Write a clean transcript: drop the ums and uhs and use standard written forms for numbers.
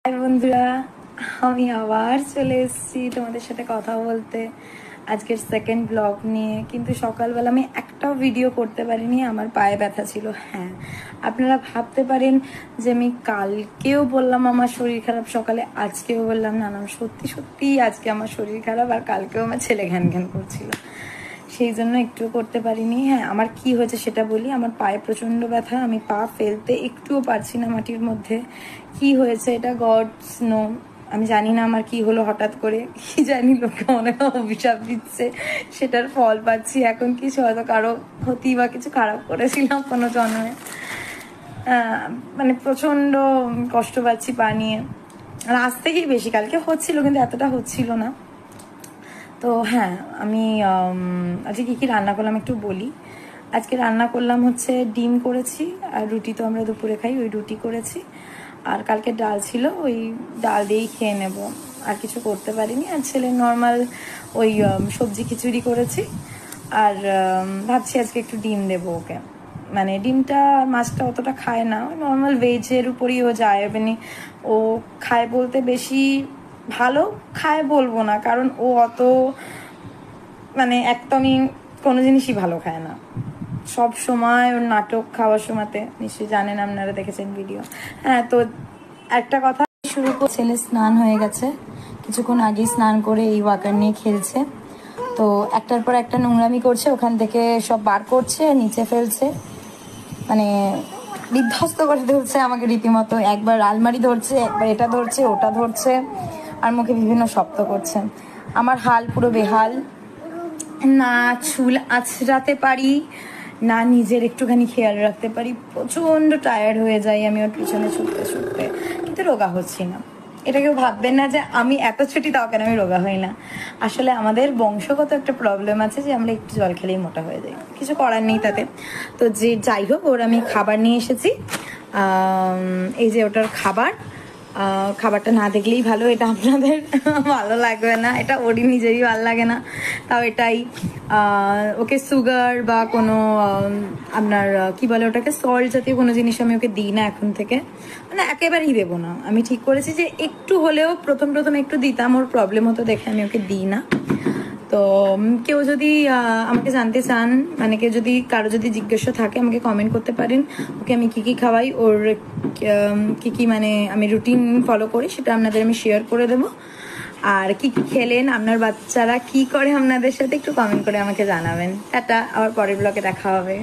High বন্ধুরা, আমি আবার চলে এসেছি তোমাদের সাথে কথা বলতে আজকের সেকেন্ড ব্লগ নিয়ে। কিন্তু সকালবেলা আমি একটাও ভিডিও করতে পারিনি, আমার পায়ে ব্যথা ছিল। হ্যাঁ, আপনারা ভাবতে পারেন যে আমি কালকেও বললাম আমার শরীর খারাপ, সকালে আজকেও বললাম না। সত্যি সত্যি আজকে আমার শরীর খারাপ, আর কালকেও আমার ছেলে ঘ্যান ঘ্যান করছিল, সেই জন্য একটুও করতে পারিনি। হ্যাঁ, আমার কি হয়েছে সেটা বলি। আমার পায়ে প্রচণ্ড ব্যথা, আমি পা ফেলতে একটুও পারছি না মাটির মধ্যে। কি হয়েছে এটা গডস নো, আমি জানি না আমার কি হলো হঠাৎ করে, কি জানি, লোকে অনেক অভিশাপ দিচ্ছে, সেটার ফল পাচ্ছি এখন। কিছু হয়তো কারো ক্ষতি বা কিছু খারাপ করেছিলাম কোনো জন্মে, মানে প্রচণ্ড কষ্ট পাচ্ছি পা নিয়ে। আর আজ থেকেই বেশি, কালকে হচ্ছিল কিন্তু এতটা হচ্ছিল না। তো হ্যাঁ, আমি আজকে কী কী রান্না করলাম একটু বলি। আজকে রান্না করলাম হচ্ছে ডিম করেছি, আর রুটি তো আমরা দুপুরে খাই, ওই রুটি করেছি। আর কালকে ডাল ছিল, ওই ডাল দিয়েই খেয়ে নেব, আর কিছু করতে পারিনি। আর ছেলে নর্মাল ওই সবজি খিচুড়ি করেছি। আর ভাবছি আজকে একটু ডিম দেবো ওকে, মানে ডিমটা মাছটা অতটা খায় না, নর্মাল ভেজের উপরই ও যায়। মানে ও খায় বলতে বেশি ভালো খায় বলবো না, কারণ ও অত মানে একদমই কোনো জিনিসই ভালো খায় না। সব সময় ওর নাটক খাওয়ার সময়তে, নিশ্চয়ই জানেন, আপনারা দেখেছেন ভিডিও। হ্যাঁ, তো একটা কথা শুরু করে, ছেলে স্নান হয়ে গেছে, কিছুক্ষণ আগেই স্নান করে এই ওয়াকার নিয়ে খেলছে। তো একটার পর একটা নোংরামি করছে, ওখান থেকে সব বার করছে, নিচে ফেলছে, মানে বিধ্বস্ত করে ধরছে আমাকে রীতিমতো। একবার আলমারি ধরছে, একবার এটা ধরছে, ওটা ধরছে, আর মুখে বিভিন্ন শব্দ করছে। আমার হাল পুরো বেহাল, না চুল আঁচড়াতে পারি, না নিজের একটুখানি খেয়াল রাখতে পারি। প্রচণ্ড টায়ার্ড হয়ে যাই আমি ওর পিছনে ছুটতে ছুটতে, কিন্তু রোগা হচ্ছি না। এটা কেউ ভাববেন না যে আমি এত ছুটি তাও কেন আমি রোগা হই না। আসলে আমাদের বংশগত একটা প্রবলেম আছে যে আমরা একটু জল খেলেই মোটা হয়ে যাই, কিছু করার নেই তাতে। তো যে যাই হোক, ওর আমি খাবার নিয়ে এসেছি। এই যে ওটার খাবার, খাবারটা না দেখলেই ভালো, এটা আপনাদের ভালো লাগবে না, এটা ওরই নিজেরই ভালো লাগে না। তাও এটাই, ওকে সুগার বা কোনো আপনার কি বলে ওটাকে, সল্ট জাতীয় কোনো জিনিস আমি ওকে দিই না এখন থেকে, মানে একেবারেই দেবো না। আমি ঠিক করেছি যে একটু হলেও প্রথম একটু দিতাম, ওর প্রবলেম হতো দেখে আমি ওকে দিই না। তো কেউ যদি আমাকে জানতে চান, মানে কেউ যদি কারো যদি জিজ্ঞাসা থাকে, আমাকে কমেন্ট করতে পারেন। ওকে আমি কি কি খাওয়াই, ওর কি কি মানে আমি রুটিন ফলো করি, সেটা আপনাদের আমি শেয়ার করে দেবো। আর কি কি খেলেন, আপনার বাচ্চারা কি করে আপনাদের সাথে, একটু কমেন্ট করে আমাকে জানাবেন। টাটা, আবার পরের ব্লগে দেখা হবে।